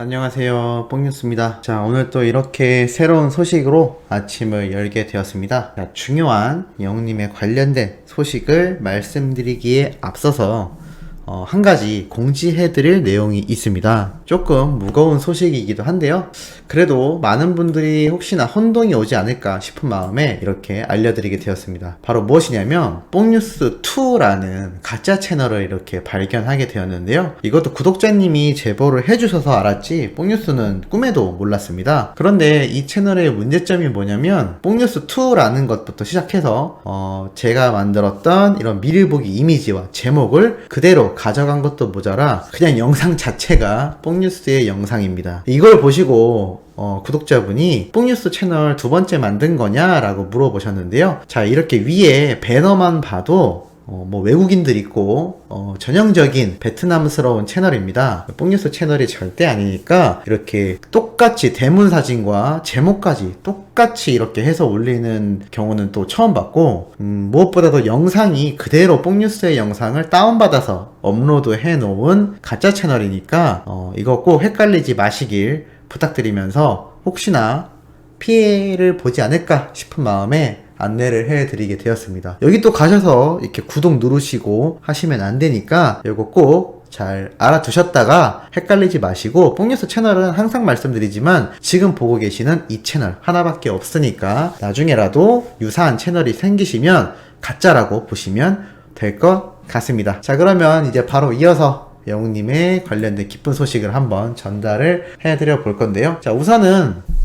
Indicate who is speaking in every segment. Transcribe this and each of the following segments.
Speaker 1: 안녕하세요, 뽕뉴스입니다. 자, 오늘 또 이렇게 새로운 소식으로 아침을 열게 되었습니다. 자, 중요한 영웅님에 관련된 소식을 말씀드리기에 앞서서 한 가지 공지해드릴 내용이 있습니다. 조금 무거운 소식이기도 한데요. 그래도 많은 분들이 혹시나 혼동이 오지 않을까 싶은 마음에 이렇게 알려드리게 되었습니다. 바로 무엇이냐면 뽕뉴스2라는 가짜 채널을 이렇게 발견하게 되었는데요. 이것도 구독자님이 제보를 해주셔서 알았지 뽕뉴스는 꿈에도 몰랐습니다. 그런데 이 채널의 문제점이 뭐냐면 뽕뉴스2라는 것부터 시작해서 제가 만들었던 이런 미리 보기 이미지와 제목을 그대로 가져간 것도 모자라 그냥 영상 자체가 뽕뉴스의 영상입니다. 이걸 보시고 구독자분이 뽕뉴스 채널 두 번째 만든 거냐 라고 물어보셨는데요. 자, 이렇게 위에 배너만 봐도 외국인들 있고 전형적인 베트남스러운 채널입니다. 뽕뉴스 채널이 절대 아니니까 이렇게 똑같이 대문 사진과 제목까지 똑같이 이렇게 해서 올리는 경우는 또 처음 봤고 무엇보다도 영상이 그대로 뽕뉴스의 영상을 다운받아서 업로드 해놓은 가짜 채널이니까 이거 꼭 헷갈리지 마시길 부탁드리면서 혹시나 피해를 보지 않을까 싶은 마음에 안내를 해드리게 되었습니다. 여기 또 가셔서 이렇게 구독 누르시고 하시면 안 되니까 이거 꼭 잘 알아두셨다가 헷갈리지 마시고 뽕뉴스 채널은 항상 말씀드리지만 지금 보고 계시는 이 채널 하나밖에 없으니까 나중에라도 유사한 채널이 생기시면 가짜라고 보시면 될 것 같습니다. 자, 그러면 이제 바로 이어서 영웅님의 관련된 기쁜 소식을 한번 전달을 해드려 볼 건데요. 자, 우선은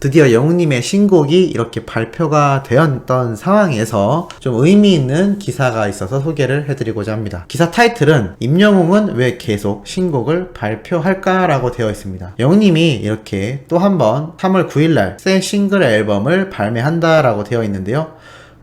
Speaker 1: 드디어 영웅님의 신곡이 이렇게 발표가 되었던 상황에서 좀 의미 있는 기사가 있어서 소개를 해드리고자 합니다. 기사 타이틀은 임영웅은 왜 계속 신곡을 발표할까? 라고 되어 있습니다. 영웅님이 이렇게 또 한 번 3월 9일날 새 싱글 앨범을 발매한다 라고 되어 있는데요.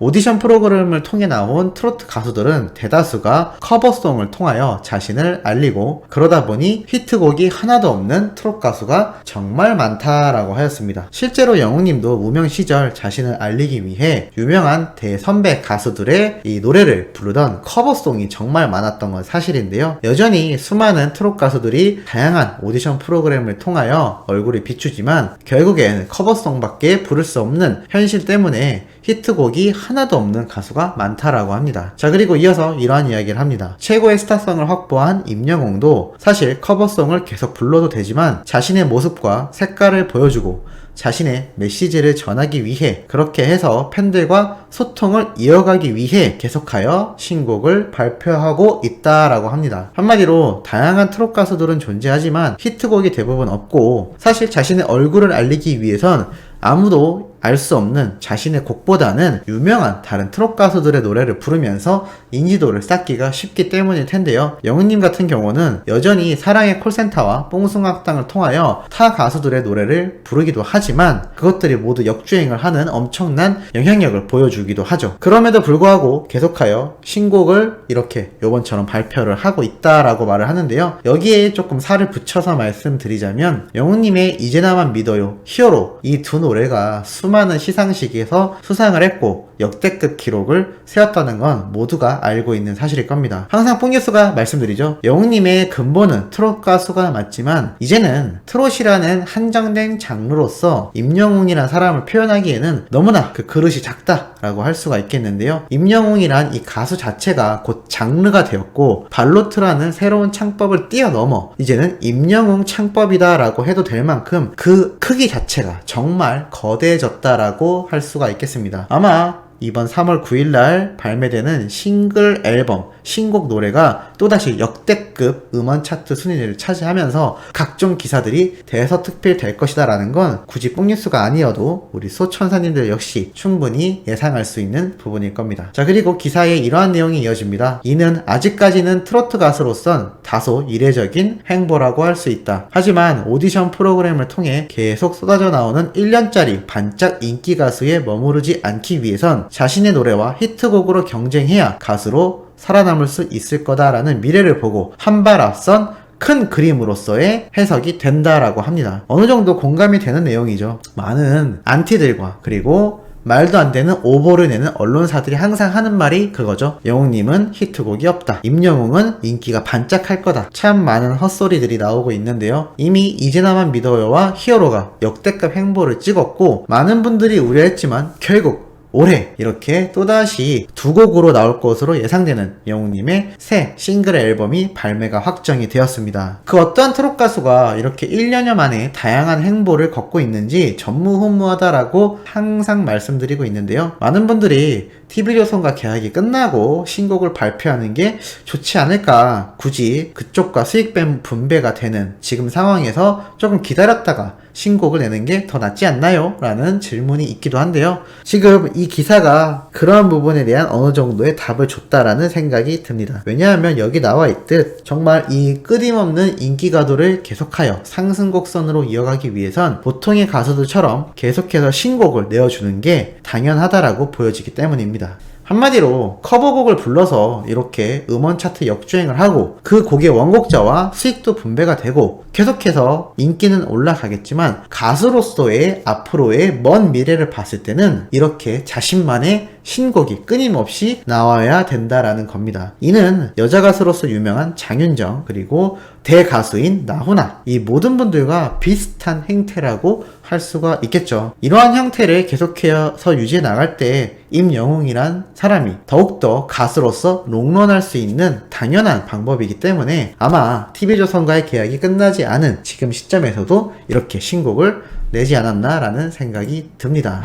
Speaker 1: 오디션 프로그램을 통해 나온 트로트 가수들은 대다수가 커버송을 통하여 자신을 알리고 그러다 보니 히트곡이 하나도 없는 트로트 가수가 정말 많다라고 하였습니다. 실제로 영웅님도 무명 시절 자신을 알리기 위해 유명한 대선배 가수들의 이 노래를 부르던 커버송이 정말 많았던 건 사실인데요. 여전히 수많은 트로트 가수들이 다양한 오디션 프로그램을 통하여 얼굴을 비추지만 결국엔 커버송밖에 부를 수 없는 현실 때문에 히트곡이 하나도 없는 가수가 많다라고 합니다. 자, 그리고 이어서 이러한 이야기를 합니다. 최고의 스타성을 확보한 임영웅도 사실 커버송을 계속 불러도 되지만 자신의 모습과 색깔을 보여주고 자신의 메시지를 전하기 위해 그렇게 해서 팬들과 소통을 이어가기 위해 계속하여 신곡을 발표하고 있다라고 합니다. 한마디로 다양한 트롯 가수들은 존재하지만 히트곡이 대부분 없고 사실 자신의 얼굴을 알리기 위해선 아무도 알 수 없는 자신의 곡보다는 유명한 다른 트롯 가수들의 노래를 부르면서 인지도를 쌓기가 쉽기 때문일 텐데요. 영웅님 같은 경우는 여전히 사랑의 콜센터와 뽕숭아학당을 통하여 타 가수들의 노래를 부르기도 하지만 그것들이 모두 역주행을 하는 엄청난 영향력을 보여주기도 하죠. 그럼에도 불구하고 계속하여 신곡을 이렇게 요번처럼 발표를 하고 있다라고 말을 하는데요. 여기에 조금 살을 붙여서 말씀드리자면 영웅님의 이제 나만 믿어요, 히어로 이 두 노래가 수많은 시상식에서 수상을 했고 역대급 기록을 세웠다는 건 모두가 알고 있는 사실일 겁니다. 항상 뽕뉴스가 말씀드리죠. 영웅님의 근본은 트롯 가수가 맞지만 이제는 트롯이라는 한정된 장르로서 임영웅이란 사람을 표현하기에는 너무나 그 그릇이 작다라고 할 수가 있겠는데요. 임영웅이란 이 가수 자체가 곧 장르가 되었고 발로트라는 새로운 창법을 뛰어넘어 이제는 임영웅 창법이다라고 해도 될 만큼 그 크기 자체가 정말 거대해졌다라고 할 수가 있겠습니다. 아마 이번 3월 9일날 발매되는 싱글 앨범, 신곡 노래가 또다시 역대급 음원 차트 순위를 차지하면서 각종 기사들이 대서특필 될 것이다 라는 건 굳이 뽕뉴스가 아니어도 우리 소천사님들 역시 충분히 예상할 수 있는 부분일 겁니다. 자, 그리고 기사에 이러한 내용이 이어집니다. 이는 아직까지는 트로트 가수로선 다소 이례적인 행보라고 할 수 있다. 하지만 오디션 프로그램을 통해 계속 쏟아져 나오는 1년짜리 반짝 인기 가수에 머무르지 않기 위해선 자신의 노래와 히트곡으로 경쟁해야 가수로 살아남을 수 있을 거다라는 미래를 보고 한 발 앞선 큰 그림으로서의 해석이 된다라고 합니다. 어느 정도 공감이 되는 내용이죠. 많은 안티들과 그리고 말도 안 되는 오보를 내는 언론사들이 항상 하는 말이 그거죠. 영웅님은 히트곡이 없다. 임영웅은 인기가 반짝할 거다. 참 많은 헛소리들이 나오고 있는데요. 이미 이제나만 믿어요와 히어로가 역대급 행보를 찍었고 많은 분들이 우려했지만 결국 올해 이렇게 또다시 두 곡으로 나올 것으로 예상되는 영웅님의 새 싱글 앨범이 발매가 확정이 되었습니다. 그 어떠한 트롯 가수가 이렇게 1년여 만에 다양한 행보를 걷고 있는지 전무후무하다라고 항상 말씀드리고 있는데요. 많은 분들이 TV조선과 계약이 끝나고 신곡을 발표하는 게 좋지 않을까, 굳이 그쪽과 수익 분배가 되는 지금 상황에서 조금 기다렸다가 신곡을 내는 게 더 낫지 않나요? 라는 질문이 있기도 한데요. 지금 이 기사가 그러한 부분에 대한 어느 정도의 답을 줬다라는 생각이 듭니다. 왜냐하면 여기 나와 있듯 정말 이 끊임없는 인기가도를 계속하여 상승곡선으로 이어가기 위해선 보통의 가수들처럼 계속해서 신곡을 내어주는 게 당연하다라고 보여지기 때문입니다. 한마디로 커버곡을 불러서 이렇게 음원 차트 역주행을 하고 그 곡의 원곡자와 수익도 분배가 되고 계속해서 인기는 올라가겠지만 가수로서의 앞으로의 먼 미래를 봤을 때는 이렇게 자신만의 신곡이 끊임없이 나와야 된다라는 겁니다. 이는 여자 가수로서 유명한 장윤정 그리고 대가수인 나훈아, 이 모든 분들과 비슷한 행태라고 할 수가 있겠죠. 이러한 형태를 계속해서 유지해 나갈 때 임영웅이란 사람이 더욱더 가수로서 롱런할 수 있는 당연한 방법이기 때문에 아마 TV조선과의 계약이 끝나지 않은 지금 시점에서도 이렇게 신곡을 내지 않았나라는 생각이 듭니다.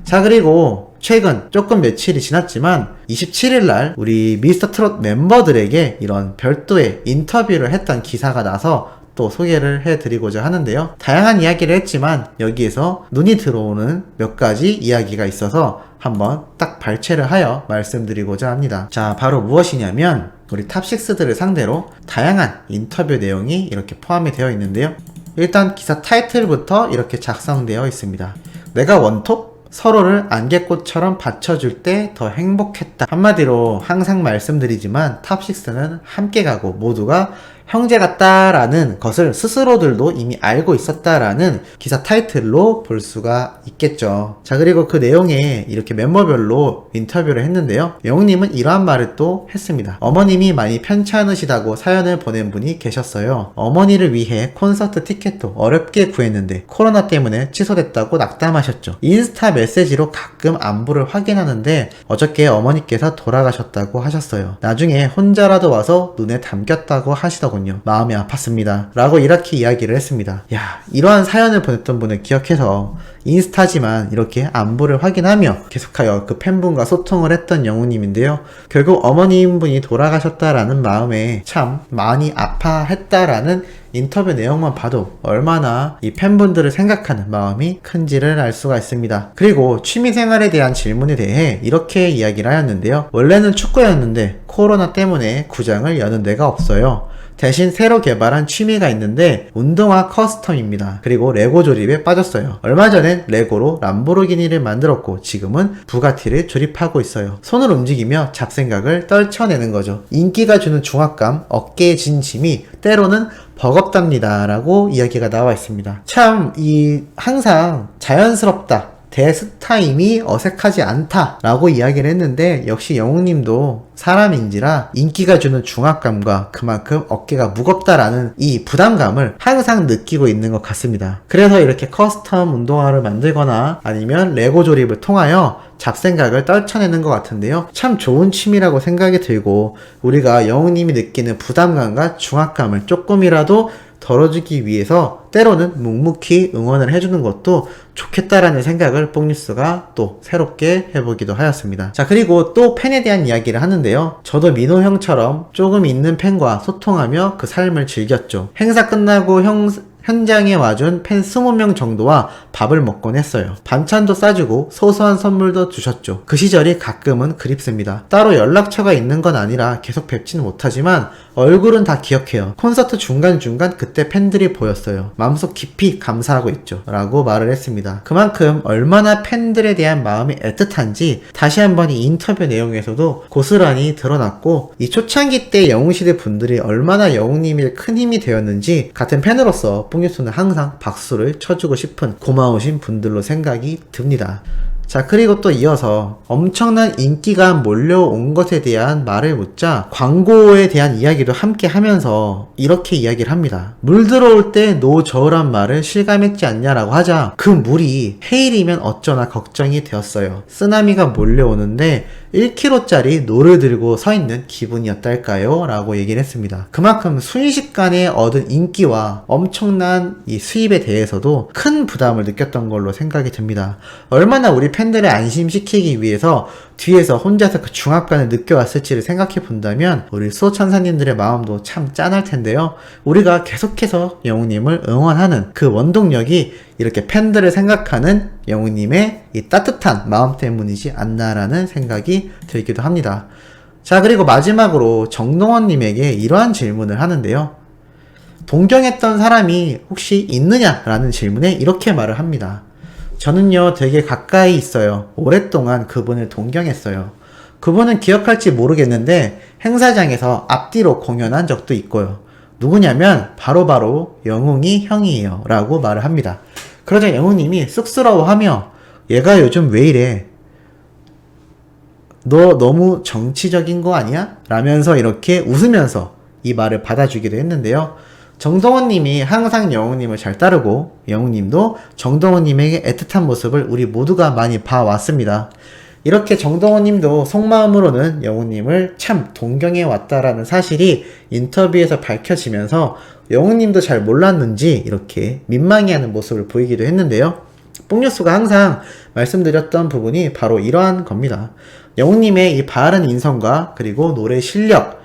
Speaker 1: 자, 그리고 최근 조금 며칠이 지났지만 27일날 우리 미스터트롯 멤버들에게 이런 별도의 인터뷰를 했던 기사가 나서 또 소개를 해드리고자 하는데요. 다양한 이야기를 했지만 여기에서 눈이 들어오는 몇 가지 이야기가 있어서 한번 딱 발췌를 하여 말씀드리고자 합니다. 자, 바로 무엇이냐면 우리 탑6들을 상대로 다양한 인터뷰 내용이 이렇게 포함이 되어 있는데요. 일단 기사 타이틀부터 이렇게 작성되어 있습니다. 내가 원톱? 서로를 안개꽃처럼 받쳐줄 때 더 행복했다. 한마디로 항상 말씀드리지만 탑6는 함께 가고 모두가 형제 같다라는 것을 스스로들도 이미 알고 있었다라는 기사 타이틀로 볼 수가 있겠죠. 자, 그리고 그 내용에 이렇게 멤버별로 인터뷰를 했는데요. 영웅님은 이러한 말을 또 했습니다. 어머님이 많이 편찮으시다고 사연을 보낸 분이 계셨어요. 어머니를 위해 콘서트 티켓도 어렵게 구했는데 코로나 때문에 취소됐다고 낙담하셨죠. 인스타 메시지로 가끔 안부를 확인하는데 어저께 어머니께서 돌아가셨다고 하셨어요. 나중에 혼자라도 와서 눈에 담겼다고 하시더군요. 마음이 아팠습니다. 라고 이렇게 이야기를 했습니다. 야, 이러한 사연을 보냈던 분을 기억해서 인스타지만 이렇게 안부를 확인하며 계속하여 그 팬분과 소통을 했던 영웅님인데요. 결국 어머님분이 돌아가셨다라는 마음에 참 많이 아파했다라는 인터뷰 내용만 봐도 얼마나 이 팬분들을 생각하는 마음이 큰지를 알 수가 있습니다. 그리고 취미생활에 대한 질문에 대해 이렇게 이야기를 하였는데요. 원래는 축구였는데 코로나 때문에 구장을 여는 데가 없어요. 대신 새로 개발한 취미가 있는데 운동화 커스텀입니다. 그리고 레고 조립에 빠졌어요. 얼마 전엔 레고로 람보르기니를 만들었고 지금은 부가티를 조립하고 있어요. 손을 움직이며 잡생각을 떨쳐내는 거죠. 인기가 주는 중압감, 어깨에 진 짐이 때로는 버겁답니다. 라고 이야기가 나와 있습니다. 참 항상 자연스럽다. 대스타임이 어색하지 않다 라고 이야기를 했는데 역시 영웅님도 사람인지라 인기가 주는 중압감과 그만큼 어깨가 무겁다라는 이 부담감을 항상 느끼고 있는 것 같습니다. 그래서 이렇게 커스텀 운동화를 만들거나 아니면 레고 조립을 통하여 잡생각을 떨쳐내는 것 같은데요. 참 좋은 취미라고 생각이 들고 우리가 영웅님이 느끼는 부담감과 중압감을 조금이라도 덜어주기 위해서 때로는 묵묵히 응원을 해주는 것도 좋겠다라는 생각을 뽕뉴스가 또 새롭게 해보기도 하였습니다. 자, 그리고 또 팬에 대한 이야기를 하는데요. 저도 민호 형처럼 조금 있는 팬과 소통하며 그 삶을 즐겼죠. 행사 끝나고 현장에 와준 팬 20명 정도와 밥을 먹곤 했어요. 반찬도 싸주고 소소한 선물도 주셨죠. 그 시절이 가끔은 그립습니다. 따로 연락처가 있는 건 아니라 계속 뵙지는 못하지만 얼굴은 다 기억해요. 콘서트 중간중간 그때 팬들이 보였어요. 마음속 깊이 감사하고 있죠. 라고 말을 했습니다. 그만큼 얼마나 팬들에 대한 마음이 애틋한지 다시 한번 이 인터뷰 내용에서도 고스란히 드러났고 이 초창기 때 영웅시대 분들이 얼마나 영웅님이 큰 힘이 되었는지 같은 팬으로서 뽕뉴스는 항상 박수를 쳐주고 싶은 고마우신 분들로 생각이 듭니다. 자, 그리고 또 이어서 엄청난 인기가 몰려온 것에 대한 말을 묻자 광고에 대한 이야기도 함께 하면서 이렇게 이야기를 합니다. 물 들어올 때 노저울한 말을 실감했지 않냐라고 하자 그 물이 헤일이면 어쩌나 걱정이 되었어요. 쓰나미가 몰려오는데 1kg짜리 노를 들고 서 있는 기분이었달까요? 라고 얘기를 했습니다. 그만큼 순식간에 얻은 인기와 엄청난 이 수입에 대해서도 큰 부담을 느꼈던 걸로 생각이 듭니다. 얼마나 우리 팬들을 안심시키기 위해서 뒤에서 혼자서 그 중압감을 느껴왔을지를 생각해 본다면 우리 수호천사님들의 마음도 참 짠할 텐데요. 우리가 계속해서 영웅님을 응원하는 그 원동력이 이렇게 팬들을 생각하는 영웅님의 이 따뜻한 마음 때문이지 않나라는 생각이 들기도 합니다. 자, 그리고 마지막으로 정동원님에게 이러한 질문을 하는데요. 동경했던 사람이 혹시 있느냐라는 질문에 이렇게 말을 합니다. 저는요 되게 가까이 있어요. 오랫동안 그분을 동경했어요. 그분은 기억할지 모르겠는데 행사장에서 앞뒤로 공연한 적도 있고요. 누구냐면 바로 영웅이 형이에요 라고 말을 합니다. 그러자 영웅님이 쑥스러워하며 얘가 요즘 왜 이래? 너 너무 정치적인 거 아니야? 라면서 이렇게 웃으면서 이 말을 받아주기도 했는데요. 정동원님이 항상 영웅님을 잘 따르고 영웅님도 정동원님에게 애틋한 모습을 우리 모두가 많이 봐왔습니다. 이렇게 정동원님도 속마음으로는 영웅님을 참 동경해 왔다라는 사실이 인터뷰에서 밝혀지면서 영웅님도 잘 몰랐는지 이렇게 민망해하는 모습을 보이기도 했는데요. 뽕뉴스가 항상 말씀드렸던 부분이 바로 이러한 겁니다. 영웅님의 이 바른 인성과 그리고 노래 실력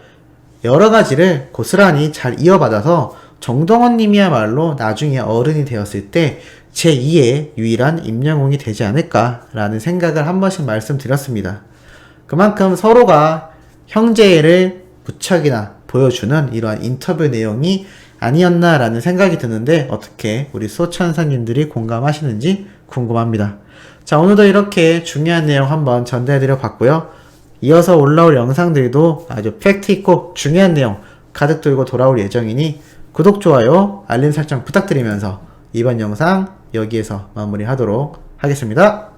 Speaker 1: 여러 가지를 고스란히 잘 이어받아서 정동원님이야말로 나중에 어른이 되었을 때 제2의 유일한 임영웅이 되지 않을까라는 생각을 한 번씩 말씀드렸습니다. 그만큼 서로가 형제를 무척이나 보여주는 이러한 인터뷰 내용이 아니었나라는 생각이 드는데 어떻게 우리 수호천사님들이 공감하시는지 궁금합니다. 자, 오늘도 이렇게 중요한 내용 한번 전달해드려 봤고요. 이어서 올라올 영상들도 아주 팩트있고 중요한 내용 가득 들고 돌아올 예정이니 구독, 좋아요, 알림 설정 부탁드리면서 이번 영상 여기에서 마무리하도록 하겠습니다.